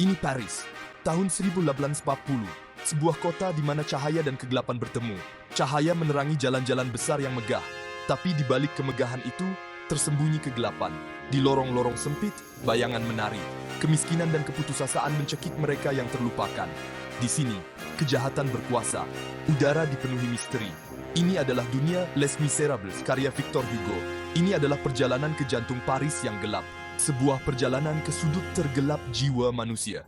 Ini Paris, tahun 1840, sebuah kota di mana cahaya dan kegelapan bertemu. Cahaya menerangi jalan-jalan besar yang megah, tapi di balik kemegahan itu, tersembunyi kegelapan. Di lorong-lorong sempit, bayangan menari. Kemiskinan dan keputusasaan mencekik mereka yang terlupakan. Di sini, kejahatan berkuasa. Udara dipenuhi misteri. Ini adalah dunia Les Miserables karya Victor Hugo. Ini adalah perjalanan ke jantung Paris yang gelap. Sebuah perjalanan ke sudut tergelap jiwa manusia.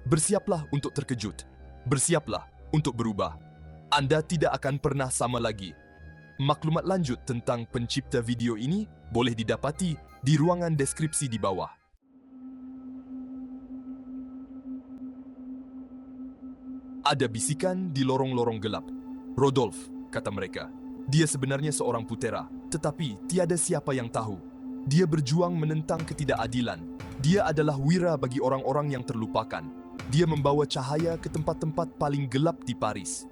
Bersiaplah untuk terkejut. Bersiaplah untuk berubah. Anda tidak akan pernah sama lagi. Maklumat lanjut tentang pencipta video ini boleh didapati di ruangan deskripsi di bawah. Ada bisikan di lorong-lorong gelap. Rodolphe, kata mereka. Dia sebenarnya seorang putera, tetapi tiada siapa yang tahu. Dia berjuang menentang ketidakadilan. Dia adalah wira bagi orang-orang yang terlupakan. Dia membawa cahaya ke tempat-tempat paling gelap di Paris.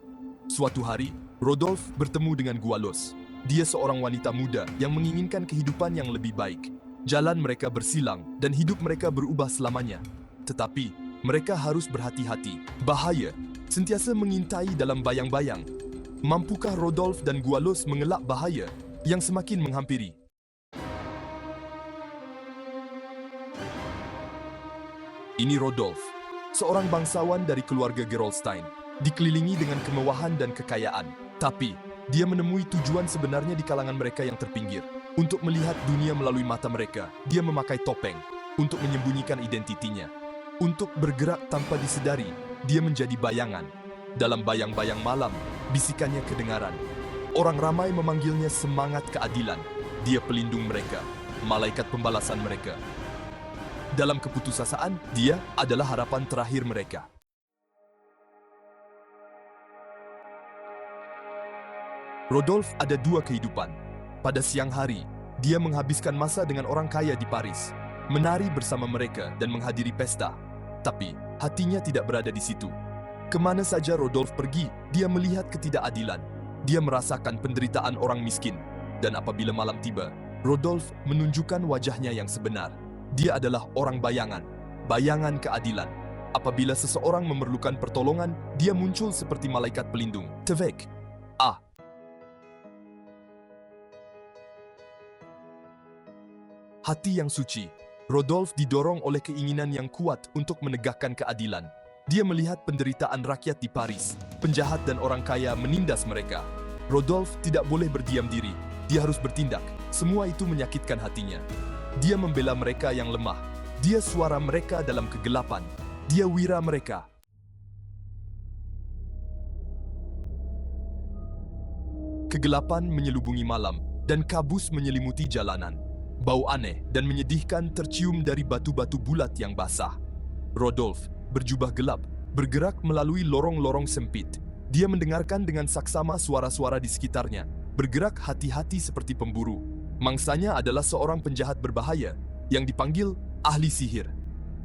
Suatu hari, Rodolphe bertemu dengan Goualos. Dia seorang wanita muda yang menginginkan kehidupan yang lebih baik. Jalan mereka bersilang dan hidup mereka berubah selamanya. Tetapi, mereka harus berhati-hati. Bahaya sentiasa mengintai dalam bayang-bayang. Mampukah Rodolphe dan Goualos mengelak bahaya yang semakin menghampiri? Ini Rodolphe, seorang bangsawan dari keluarga Gerolstein, dikelilingi dengan kemewahan dan kekayaan. Tapi, dia menemui tujuan sebenarnya di kalangan mereka yang terpinggir. Untuk melihat dunia melalui mata mereka, dia memakai topeng untuk menyembunyikan identitinya. Untuk bergerak tanpa disedari, dia menjadi bayangan. Dalam bayang-bayang malam, bisikannya kedengaran. Orang ramai memanggilnya semangat keadilan. Dia pelindung mereka, malaikat pembalasan mereka. Dalam keputusasaan, dia adalah harapan terakhir mereka. Rodolphe ada dua kehidupan. Pada siang hari, dia menghabiskan masa dengan orang kaya di Paris, menari bersama mereka dan menghadiri pesta. Tapi, hatinya tidak berada di situ. Kemana saja Rodolphe pergi, dia melihat ketidakadilan. Dia merasakan penderitaan orang miskin. Dan apabila malam tiba, Rodolphe menunjukkan wajahnya yang sebenar. Dia adalah orang bayangan, bayangan keadilan. Apabila seseorang memerlukan pertolongan, dia muncul seperti malaikat pelindung. Tevek. Hati yang suci. Rodolphe didorong oleh keinginan yang kuat untuk menegakkan keadilan. Dia melihat penderitaan rakyat di Paris. Penjahat dan orang kaya menindas mereka. Rodolphe tidak boleh berdiam diri. Dia harus bertindak. Semua itu menyakitkan hatinya. Dia membela mereka yang lemah. Dia suara mereka dalam kegelapan. Dia wira mereka. Kegelapan menyelubungi malam dan kabus menyelimuti jalanan. Bau aneh dan menyedihkan tercium dari batu-batu bulat yang basah. Rodolphe, berjubah gelap, bergerak melalui lorong-lorong sempit. Dia mendengarkan dengan saksama suara-suara di sekitarnya, bergerak hati-hati seperti pemburu. Mangsanya adalah seorang penjahat berbahaya yang dipanggil ahli sihir.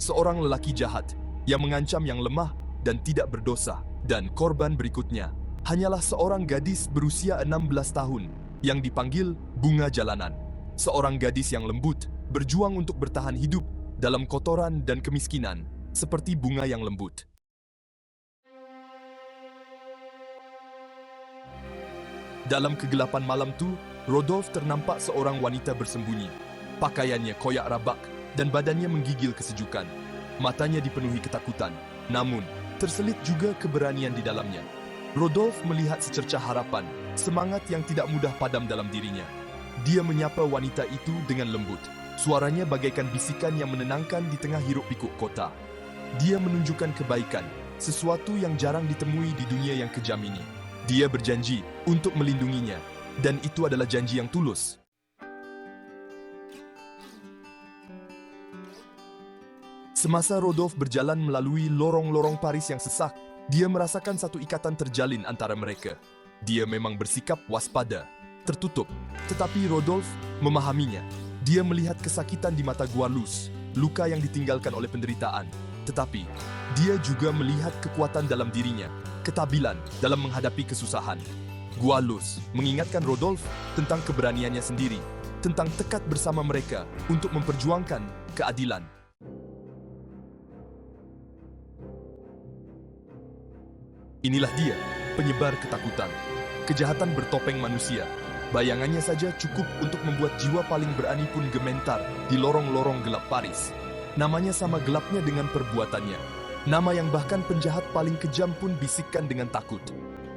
Seorang lelaki jahat yang mengancam yang lemah dan tidak berdosa. Dan korban berikutnya hanyalah seorang gadis berusia 16 tahun yang dipanggil Bunga Jalanan. Seorang gadis yang lembut, berjuang untuk bertahan hidup dalam kotoran dan kemiskinan, seperti bunga yang lembut. Dalam kegelapan malam itu, Rodolphe ternampak seorang wanita bersembunyi. Pakaiannya koyak rabak dan badannya menggigil kesejukan. Matanya dipenuhi ketakutan, namun terselit juga keberanian di dalamnya. Rodolphe melihat secercah harapan, semangat yang tidak mudah padam dalam dirinya. Dia menyapa wanita itu dengan lembut. Suaranya bagaikan bisikan yang menenangkan di tengah hiruk-pikuk kota. Dia menunjukkan kebaikan, sesuatu yang jarang ditemui di dunia yang kejam ini. Dia berjanji untuk melindunginya, dan itu adalah janji yang tulus. Semasa Rodolphe berjalan melalui lorong-lorong Paris yang sesak, dia merasakan satu ikatan terjalin antara mereka. Dia memang bersikap waspada, tertutup, tetapi Rodolphe memahaminya. Dia melihat kesakitan di mata Goualos, luka yang ditinggalkan oleh penderitaan. Tetapi, dia juga melihat kekuatan dalam dirinya, ketabilan dalam menghadapi kesusahan. Goualos mengingatkan Rodolphe tentang keberaniannya sendiri, tentang tekad bersama mereka untuk memperjuangkan keadilan. Inilah dia, penyebar ketakutan. Kejahatan bertopeng manusia. Bayangannya saja cukup untuk membuat jiwa paling berani pun gementar di lorong-lorong gelap Paris. Namanya sama gelapnya dengan perbuatannya. Nama yang bahkan penjahat paling kejam pun bisikkan dengan takut.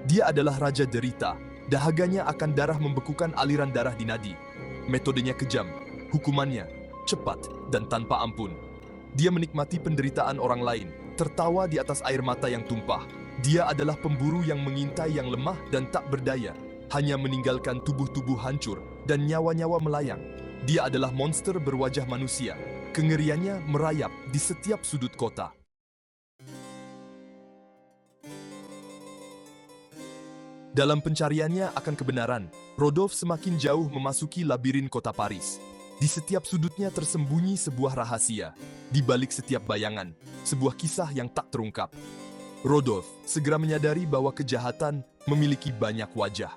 Dia adalah Raja Derita. Dahaganya akan darah membekukan aliran darah di nadi. Metodenya kejam, hukumannya cepat dan tanpa ampun. Dia menikmati penderitaan orang lain, tertawa di atas air mata yang tumpah. Dia adalah pemburu yang mengintai yang lemah dan tak berdaya, hanya meninggalkan tubuh-tubuh hancur dan nyawa-nyawa melayang. Dia adalah monster berwajah manusia. Kengeriannya merayap di setiap sudut kota. Dalam pencariannya akan kebenaran, Rodolphe semakin jauh memasuki labirin kota Paris. Di setiap sudutnya tersembunyi sebuah rahasia. Di balik setiap bayangan, sebuah kisah yang tak terungkap. Rodolphe segera menyadari bahwa kejahatan memiliki banyak wajah.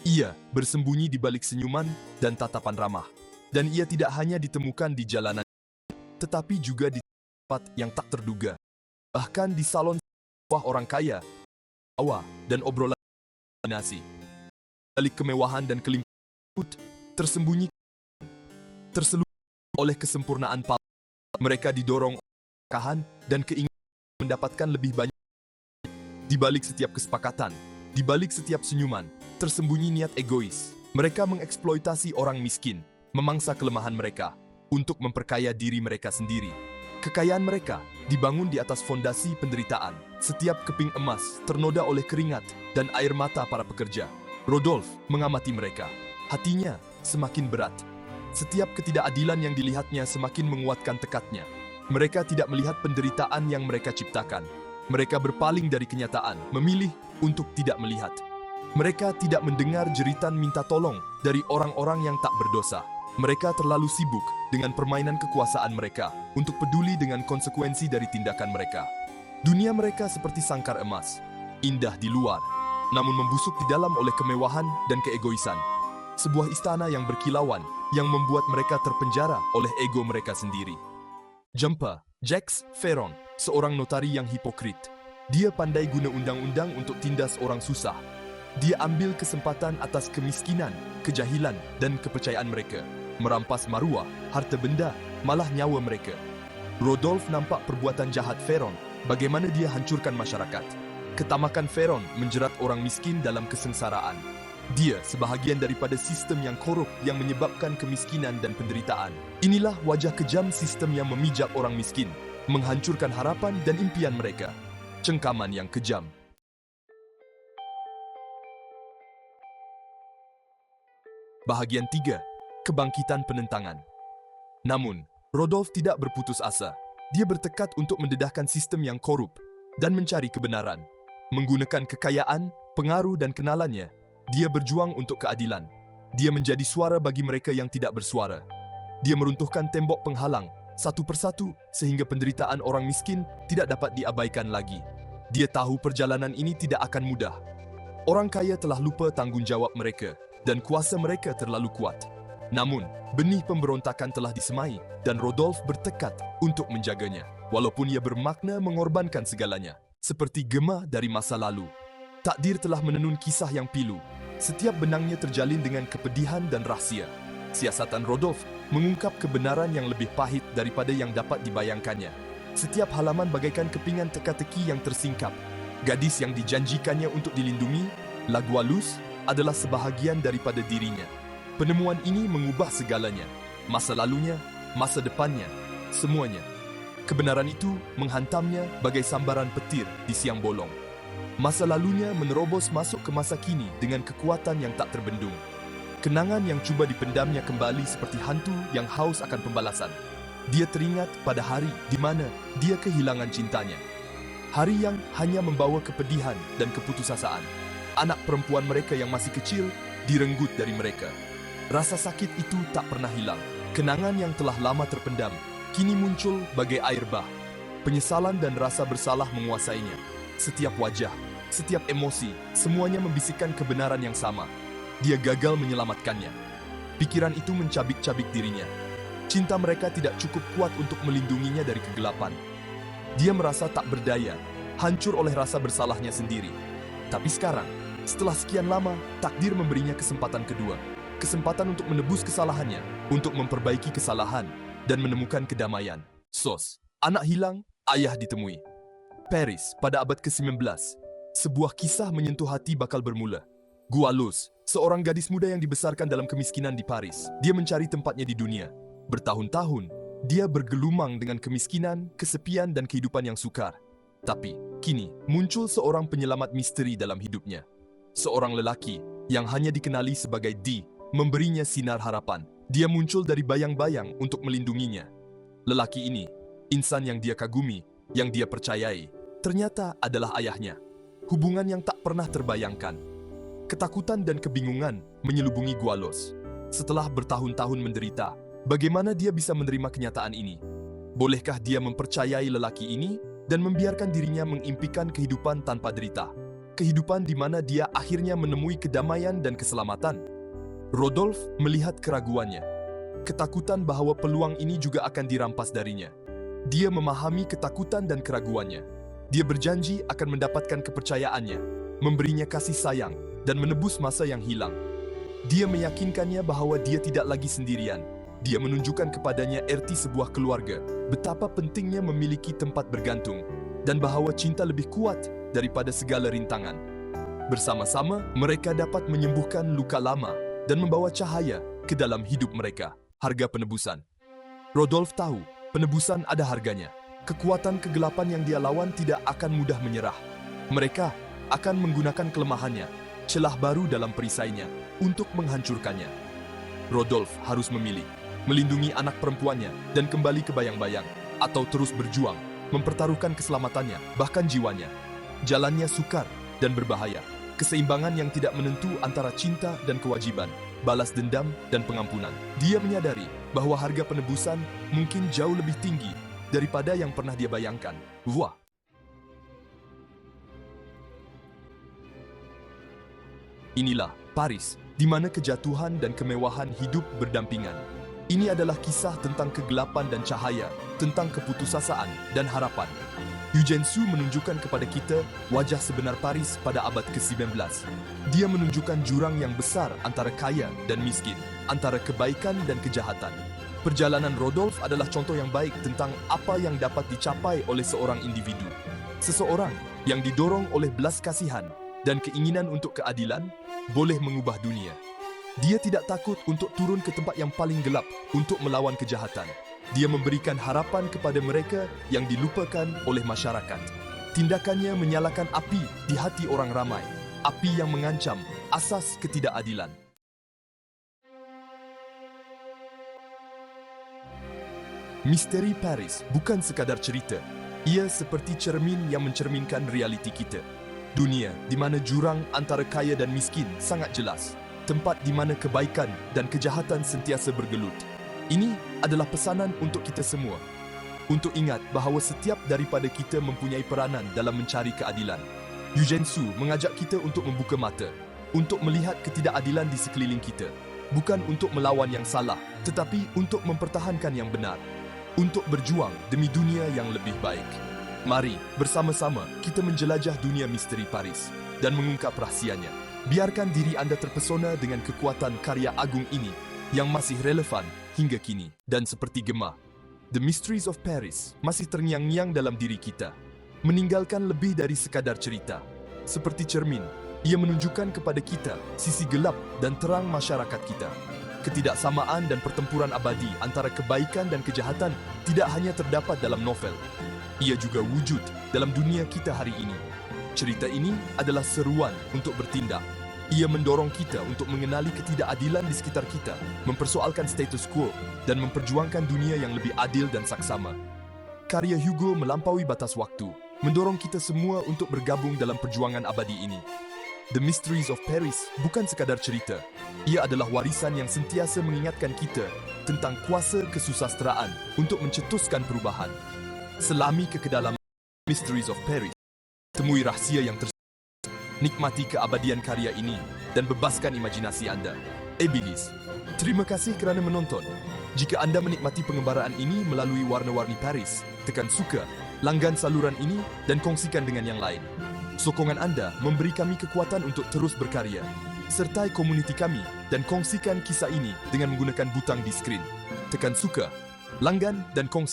Ia bersembunyi di balik senyuman dan tatapan ramah. Dan ia tidak hanya ditemukan di jalanan, tetapi juga di tempat yang tak terduga. Bahkan di salon sebuah orang kaya, tawa dan obrolan nasi. Balik kemewahan dan kelimpahan tersembunyi, terselubung oleh kesempurnaan palsu. Mereka didorong oleh keserakahan dan keinginan mendapatkan lebih banyak. Di balik setiap kesepakatan, di balik setiap senyuman, tersembunyi niat egois. Mereka mengeksploitasi orang miskin, memangsa kelemahan mereka untuk memperkaya diri mereka sendiri. Kekayaan mereka dibangun di atas fondasi penderitaan. Setiap keping emas ternoda oleh keringat dan air mata para pekerja. Rodolphe mengamati mereka. Hatinya semakin berat. Setiap ketidakadilan yang dilihatnya semakin menguatkan tekadnya. Mereka tidak melihat penderitaan yang mereka ciptakan. Mereka berpaling dari kenyataan, memilih untuk tidak melihat. Mereka tidak mendengar jeritan minta tolong dari orang-orang yang tak berdosa. Mereka terlalu sibuk dengan permainan kekuasaan mereka untuk peduli dengan konsekuensi dari tindakan mereka. Dunia mereka seperti sangkar emas, indah di luar, namun membusuk di dalam oleh kemewahan dan keegoisan. Sebuah istana yang berkilauan, yang membuat mereka terpenjara oleh ego mereka sendiri. Jacques Ferron, seorang notari yang hipokrit. Dia pandai guna undang-undang untuk tindas orang susah. Dia ambil kesempatan atas kemiskinan, kejahilan, dan kepercayaan mereka. Merampas maruah, harta benda, malah nyawa mereka. Rodolphe nampak perbuatan jahat Ferron, bagaimana dia hancurkan masyarakat. Ketamakan Ferron menjerat orang miskin dalam kesengsaraan. Dia sebahagian daripada sistem yang korup yang menyebabkan kemiskinan dan penderitaan. Inilah wajah kejam sistem yang memijak orang miskin, menghancurkan harapan dan impian mereka. Cengkaman yang kejam. Bahagian 3. Kebangkitan penentangan. Namun, Rodolphe tidak berputus asa. Dia bertekad untuk mendedahkan sistem yang korup dan mencari kebenaran. Menggunakan kekayaan, pengaruh dan kenalannya, dia berjuang untuk keadilan. Dia menjadi suara bagi mereka yang tidak bersuara. Dia meruntuhkan tembok penghalang satu persatu sehingga penderitaan orang miskin tidak dapat diabaikan lagi. Dia tahu perjalanan ini tidak akan mudah. Orang kaya telah lupa tanggung jawab mereka dan kuasa mereka terlalu kuat. Namun, benih pemberontakan telah disemai dan Rodolphe bertekad untuk menjaganya. Walaupun ia bermakna mengorbankan segalanya, seperti gema dari masa lalu. Takdir telah menenun kisah yang pilu. Setiap benangnya terjalin dengan kepedihan dan rahsia. Siasatan Rodolphe mengungkap kebenaran yang lebih pahit daripada yang dapat dibayangkannya. Setiap halaman bagaikan kepingan teka-teki yang tersingkap. Gadis yang dijanjikannya untuk dilindungi, La Goualeuse, adalah sebahagian daripada dirinya. Penemuan ini mengubah segalanya. Masa lalunya, masa depannya, semuanya. Kebenaran itu menghantamnya bagai sambaran petir di siang bolong. Masa lalunya menerobos masuk ke masa kini dengan kekuatan yang tak terbendung. Kenangan yang cuba dipendamnya kembali seperti hantu yang haus akan pembalasan. Dia teringat pada hari di mana dia kehilangan cintanya. Hari yang hanya membawa kepedihan dan keputusasaan. Anak perempuan mereka yang masih kecil direnggut dari mereka. Rasa sakit itu tak pernah hilang. Kenangan yang telah lama terpendam kini muncul bagai air bah. Penyesalan dan rasa bersalah menguasainya. Setiap wajah, setiap emosi, semuanya membisikkan kebenaran yang sama. Dia gagal menyelamatkannya. Pikiran itu mencabik-cabik dirinya. Cinta mereka tidak cukup kuat untuk melindunginya dari kegelapan. Dia merasa tak berdaya, hancur oleh rasa bersalahnya sendiri. Tapi sekarang, setelah sekian lama, takdir memberinya kesempatan kedua. Kesempatan untuk menebus kesalahannya, untuk memperbaiki kesalahan, dan menemukan kedamaian. Sos, anak hilang, ayah ditemui. Paris pada abad ke-19. Sebuah kisah menyentuh hati bakal bermula. Goualos, seorang gadis muda yang dibesarkan dalam kemiskinan di Paris. Dia mencari tempatnya di dunia. Bertahun-tahun, dia bergelumang dengan kemiskinan, kesepian, dan kehidupan yang sukar. Tapi, kini, muncul seorang penyelamat misteri dalam hidupnya. Seorang lelaki yang hanya dikenali sebagai D, memberinya sinar harapan. Dia muncul dari bayang-bayang untuk melindunginya. Lelaki ini, insan yang dia kagumi, yang dia percayai, ternyata adalah ayahnya. Hubungan yang tak pernah terbayangkan. Ketakutan dan kebingungan menyelubungi Goualos. Setelah bertahun-tahun menderita, bagaimana dia bisa menerima kenyataan ini? Bolehkah dia mempercayai lelaki ini dan membiarkan dirinya mengimpikan kehidupan tanpa derita? Kehidupan di mana dia akhirnya menemui kedamaian dan keselamatan. Rodolphe melihat keraguannya, ketakutan bahwa peluang ini juga akan dirampas darinya. Dia memahami ketakutan dan keraguannya. Dia berjanji akan mendapatkan kepercayaannya, memberinya kasih sayang, dan menebus masa yang hilang. Dia meyakinkannya bahwa dia tidak lagi sendirian. Dia menunjukkan kepadanya erti sebuah keluarga, betapa pentingnya memiliki tempat bergantung, dan bahwa cinta lebih kuat daripada segala rintangan. Bersama-sama, mereka dapat menyembuhkan luka lama dan membawa cahaya ke dalam hidup mereka. Harga penebusan. Rodolphe tahu, penebusan ada harganya. Kekuatan kegelapan yang dia lawan tidak akan mudah menyerah. Mereka akan menggunakan kelemahannya, celah baru dalam perisainya, untuk menghancurkannya. Rodolphe harus memilih, melindungi anak perempuannya dan kembali ke bayang-bayang, atau terus berjuang, mempertaruhkan keselamatannya, bahkan jiwanya. Jalannya sukar dan berbahaya. Keseimbangan yang tidak menentu antara cinta dan kewajiban, balas dendam dan pengampunan. Dia menyadari bahwa harga penebusan mungkin jauh lebih tinggi daripada yang pernah dia bayangkan. Wah! Inilah Paris, di mana kejatuhan dan kemewahan hidup berdampingan. Ini adalah kisah tentang kegelapan dan cahaya, tentang keputusasaan dan harapan. Eugène Sue menunjukkan kepada kita wajah sebenar Paris pada abad ke-19. Dia menunjukkan jurang yang besar antara kaya dan miskin, antara kebaikan dan kejahatan. Perjalanan Rodolphe adalah contoh yang baik tentang apa yang dapat dicapai oleh seorang individu. Seseorang yang didorong oleh belas kasihan dan keinginan untuk keadilan boleh mengubah dunia. Dia tidak takut untuk turun ke tempat yang paling gelap untuk melawan kejahatan. Dia memberikan harapan kepada mereka yang dilupakan oleh masyarakat. Tindakannya menyalakan api di hati orang ramai, api yang mengancam asas ketidakadilan. Misteri Paris bukan sekadar cerita. Ia seperti cermin yang mencerminkan realiti kita. Dunia di mana jurang antara kaya dan miskin sangat jelas. Tempat di mana kebaikan dan kejahatan sentiasa bergelut. Ini adalah pesanan untuk kita semua. Untuk ingat bahawa setiap daripada kita mempunyai peranan dalam mencari keadilan. Eugène Sue mengajak kita untuk membuka mata, untuk melihat ketidakadilan di sekeliling kita. Bukan untuk melawan yang salah, tetapi untuk mempertahankan yang benar. Untuk berjuang demi dunia yang lebih baik. Mari, bersama-sama kita menjelajah dunia misteri Paris dan mengungkap rahsianya. Biarkan diri anda terpesona dengan kekuatan karya agung ini yang masih relevan hingga kini. Dan seperti gema, The Mysteries of Paris masih terngiang-ngiang dalam diri kita, meninggalkan lebih dari sekadar cerita. Seperti cermin, ia menunjukkan kepada kita sisi gelap dan terang masyarakat kita. Ketidaksamaan dan pertempuran abadi antara kebaikan dan kejahatan tidak hanya terdapat dalam novel. Ia juga wujud dalam dunia kita hari ini. Cerita ini adalah seruan untuk bertindak. Ia mendorong kita untuk mengenali ketidakadilan di sekitar kita, mempersoalkan status quo, dan memperjuangkan dunia yang lebih adil dan saksama. Karya Hugo melampaui batas waktu, mendorong kita semua untuk bergabung dalam perjuangan abadi ini. The Mysteries of Paris bukan sekadar cerita. Ia adalah warisan yang sentiasa mengingatkan kita tentang kuasa kesusastraan untuk mencetuskan perubahan. Selami ke dalam Mysteries of Paris, temui rahsia yang nikmati keabadian karya ini dan bebaskan imajinasi anda. Ebilis, terima kasih kerana menonton. Jika anda menikmati pengembaraan ini melalui warna-warni Paris, tekan suka, langgan saluran ini dan kongsikan dengan yang lain. Sokongan Anda memberi kami kekuatan untuk terus berkarya. Sertai komuniti kami dan kongsikan kisah ini dengan menggunakan butang di skrin. Tekan suka, langgan dan kongsi.